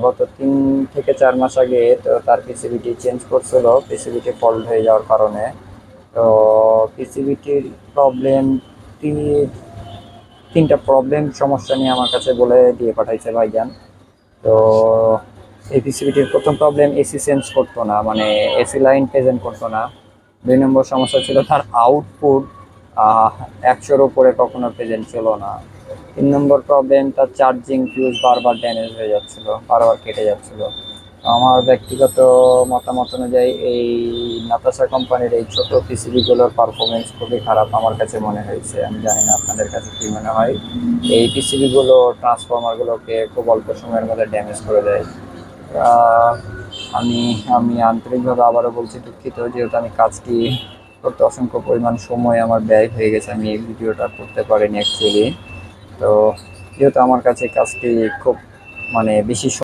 গত 3 থেকে 4 মাস আগে তো তার পিসিবিটি চেঞ্জ করছিল, পিসিবিটি ফল্ট হয়ে যাওয়ার কারণে। তো পিসিবিটির প্রবলেম, 3টা প্রবলেম সমস্যা নিয়ে আমার কাছে বলে দিয়ে পাঠাইছে ভাইজান। তো এই পিসিবিটির প্রথম প্রবলেম, এসি চেঞ্জ করতো না, মানে এসি লাইন প্রেজেন্ট করতো না। 2 নম্বর সমস্যা ছিল তার আউটপুট 100-র উপরে কখনো প্রেজেন্ট ছিল না। 3 নম্বর প্রবলেম, তার চার্জিং ফিউজ বারবার ড্যামেজ হয়ে যাচ্ছিল, বারবার কেটে যাচ্ছিল। আমার ব্যক্তিগত মতামত অনুযায়ী এই নাতাশা কোম্পানির এই ছোট পিসিবিগুলোর পারফরমেন্স খুবই খারাপ আমার কাছে মনে হয়েছে। আমি জানি না আপনাদের কাছে কি মনে হয়। এই পিসিবিগুলো ট্রান্সফরমারগুলোকে খুব অল্প সময়ের মধ্যে ড্যামেজ করে দেয়। আহ, আমি আমি আন্তরিকভাবে আবারও বলছি দুঃখিত, যেহেতু আমি কাজটি করতে অসংখ্য পরিমাণ সময় আমার ব্যয় হয়ে গেছে, আমি এই ভিডিওটা করতে পারিনি অ্যাকচুয়ালি। তো যেহেতু আমার কাছে কাজটি খুব মানে বেশি